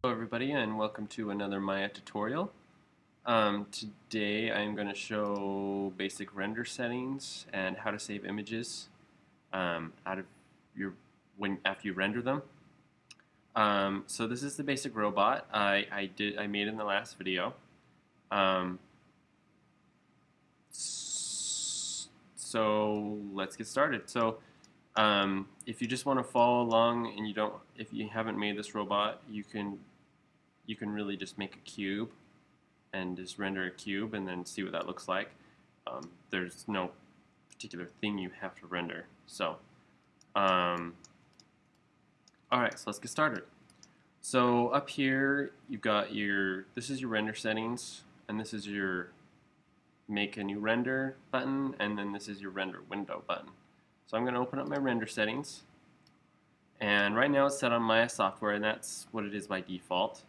Hello everybody and welcome to another Maya tutorial. Today I'm going to show basic render settings and how to save images out of after you render them. So this is the basic robot I made in the last video. So let's get started. So if you just want to follow along and if you haven't made this robot, you can really just make a cube and just render a cube and then see what that looks like. There's no particular thing you have to render. So, alright, so let's get started. So up here, you've got this is your render settings, and this is your make a new render button, and then this is your render window button. So I'm going to open up my render settings, and right now it's set on Maya software, and that's what it is by default.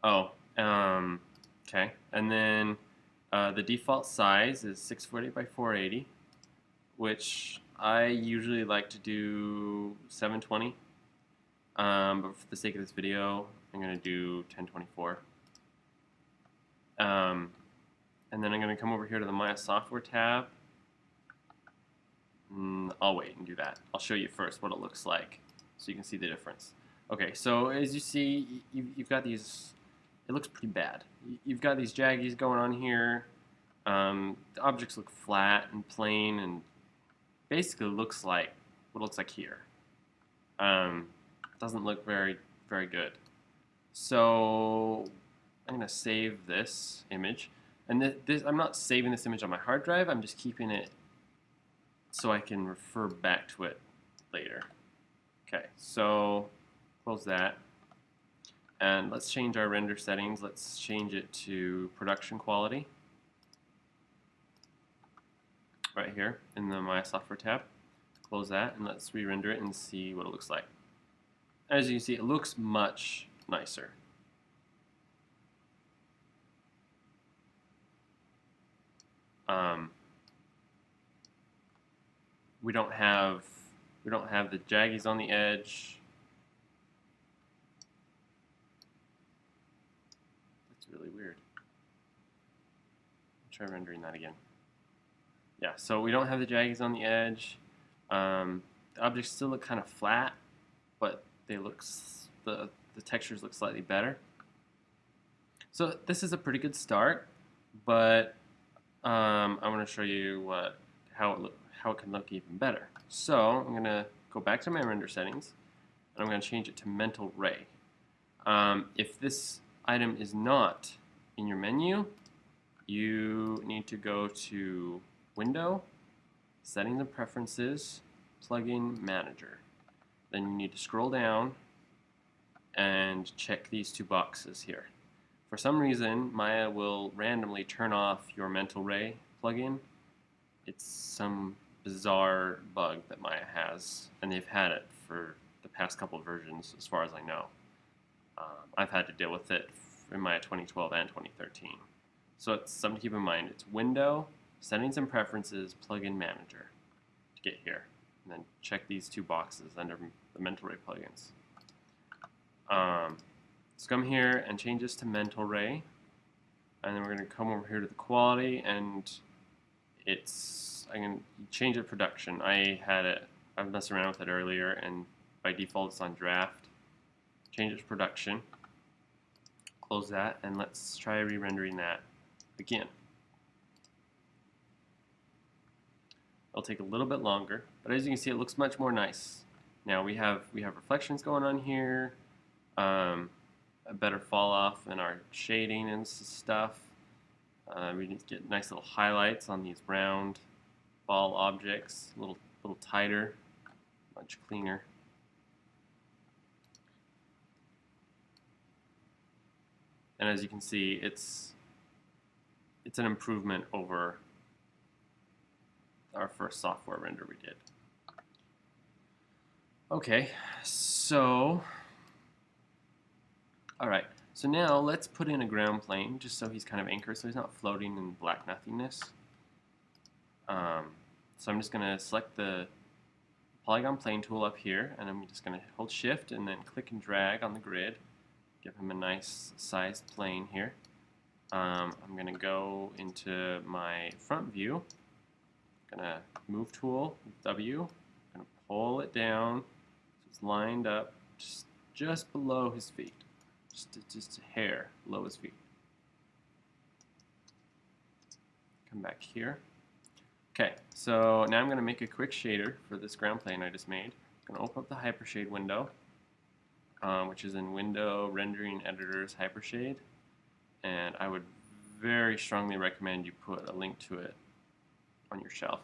Okay. And then the default size is 640 by 480, which I usually like to do 720. But for the sake of this video, I'm going to do 1024. And then I'm going to come over here to the Maya software tab. I'll wait and do that. I'll show you first what it looks like so you can see the difference. Okay, so as you see, you've got these. It looks pretty bad. You've got these jaggies going on here. The objects look flat and plain, and basically looks like what it looks like here. Doesn't look very good. So I'm going to save this image, and I'm not saving this image on my hard drive. I'm just keeping it so I can refer back to it later. Okay, so close that. And let's change our render settings. Let's change it to production quality. Right here in the My Software tab. Close that and let's re-render it and see what it looks like. As you can see, it looks much nicer. We don't have the jaggies on the edge. Really weird. Try rendering that again. Yeah, so we don't have the jaggies on the edge. The objects still look kind of flat, but the textures look slightly better. So this is a pretty good start, but I want to show you how it can look even better. So I'm going to go back to my render settings, and I'm going to change it to mental ray. If this item is not in your menu, you need to go to Window, Settings and Preferences, Plugin Manager. Then you need to scroll down and check these two boxes here. For some reason, Maya will randomly turn off your Mental Ray plugin. It's some bizarre bug that Maya has, and they've had it for the past couple of versions as far as I know. I've had to deal with it in Maya 2012 and 2013. So it's something to keep in mind. It's Window, Settings and Preferences, Plugin Manager to get here. And then check these two boxes under the Mental Ray plugins. Let's come here and change this to Mental Ray. And then we're going to come over here to the quality, and I can change it to production. I was messing around with it earlier, and by default it's on draft. Change it to production. Close that, and let's try re-rendering that again. It'll take a little bit longer, but as you can see, it looks much more nice. Now we have reflections going on here, a better fall off in our shading and stuff. We need to get nice little highlights on these round ball objects, a little tighter, much cleaner. And as you can see, it's an improvement over our first software render we did. Okay, so alright, so now let's put in a ground plane just so he's kind of anchored, so he's not floating in black nothingness. So I'm just going to select the polygon plane tool up here, and I'm just going to hold shift and then click and drag on the grid. Give him a nice sized plane here. I'm going to go into my front view. I'm going to move tool, W. I'm going to pull it down so it's lined up just below his feet. Just a hair below his feet. Come back here. Okay, so now I'm going to make a quick shader for this ground plane I just made. I'm going to open up the Hypershade window, which is in Window Rendering Editor's Hypershade, and I would very strongly recommend you put a link to it on your shelf.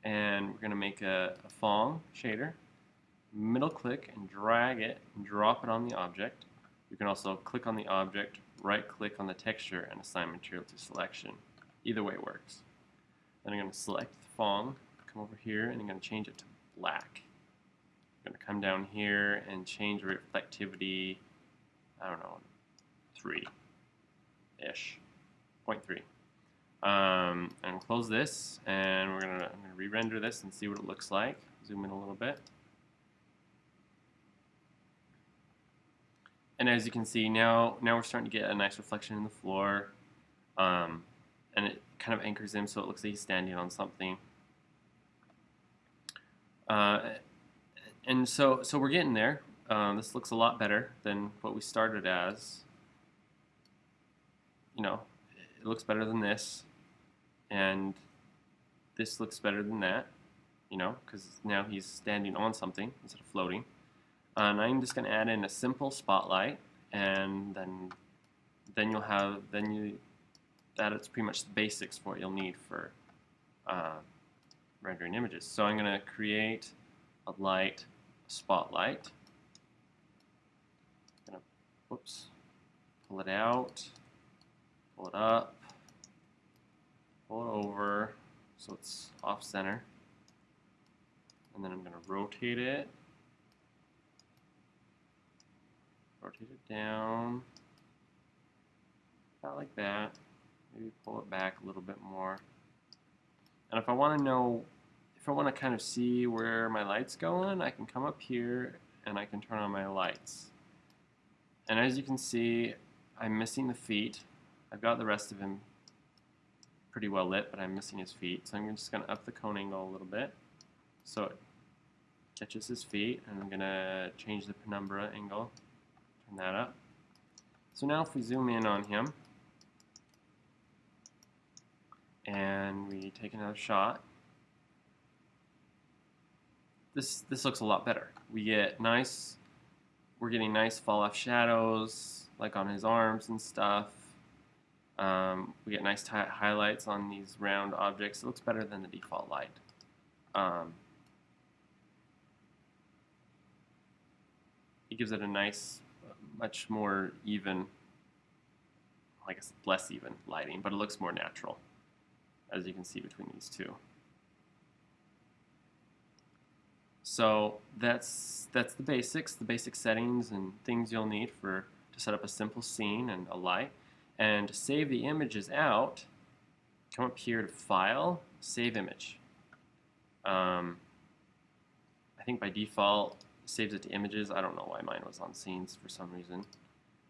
And we're going to make a Phong shader. Middle click and drag it and drop it on the object. You can also click on the object, right click on the texture, and assign material to selection. Either way works. Then I'm going to select the Phong, come over here, and I'm going to change it to black. I'm going to come down here and change reflectivity, I don't know, 3-ish, 0.3. And close this, and I'm going to re-render this and see what it looks like. Zoom in a little bit. And as you can see, now we're starting to get a nice reflection in the floor, and it kind of anchors him so it looks like he's standing on something. And so we're getting there. This looks a lot better than what we started as. You know, it looks better than this, and this looks better than that. You know, because now he's standing on something instead of floating. And I'm just going to add in a simple spotlight, and then you'll have that's pretty much the basics for what you'll need for rendering images. So I'm going to create a light spotlight. I'm going to, whoops, pull it out, pull it up, pull it over so it's off center, and then I'm going to rotate it. Rotate it down, about like that. Maybe pull it back a little bit more. And if I want to know, if I want to kind of see where my light's going, I can come up here and I can turn on my lights. And as you can see, I'm missing the feet. I've got the rest of him pretty well lit, but I'm missing his feet. So I'm just going to up the cone angle a little bit so it catches his feet. And I'm going to change the penumbra angle. Turn that up. So now if we zoom in on him and we take another shot, this looks a lot better. We're getting nice fall off shadows like on his arms and stuff. We get nice highlights on these round objects. It looks better than the default light. It gives it a nice, much more even, I guess less even lighting, but it looks more natural, as you can see between these two. So that's the basics, the basic settings and things you'll need to set up a simple scene and a light. And to save the images out, come up here to File, Save Image. I think by default it saves it to images. I don't know why mine was on scenes for some reason.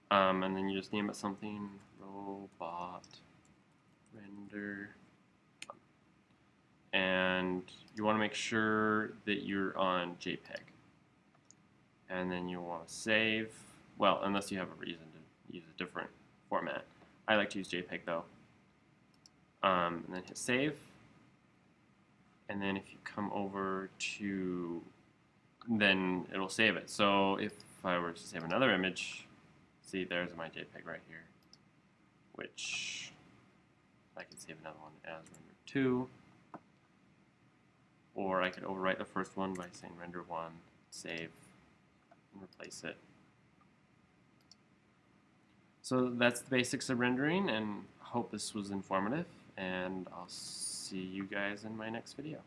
And then you just name it something, robot render. And you want to make sure that you're on JPEG. And then you want to save, well, unless you have a reason to use a different format. I like to use JPEG though. And then hit save. And then if you come over to, then it'll save it. So if I were to save another image, see, there's my JPEG right here, which I can save another one as render 2. Or I could overwrite the first one by saying render 1, save, and replace it. So that's the basics of rendering, and I hope this was informative, and I'll see you guys in my next video.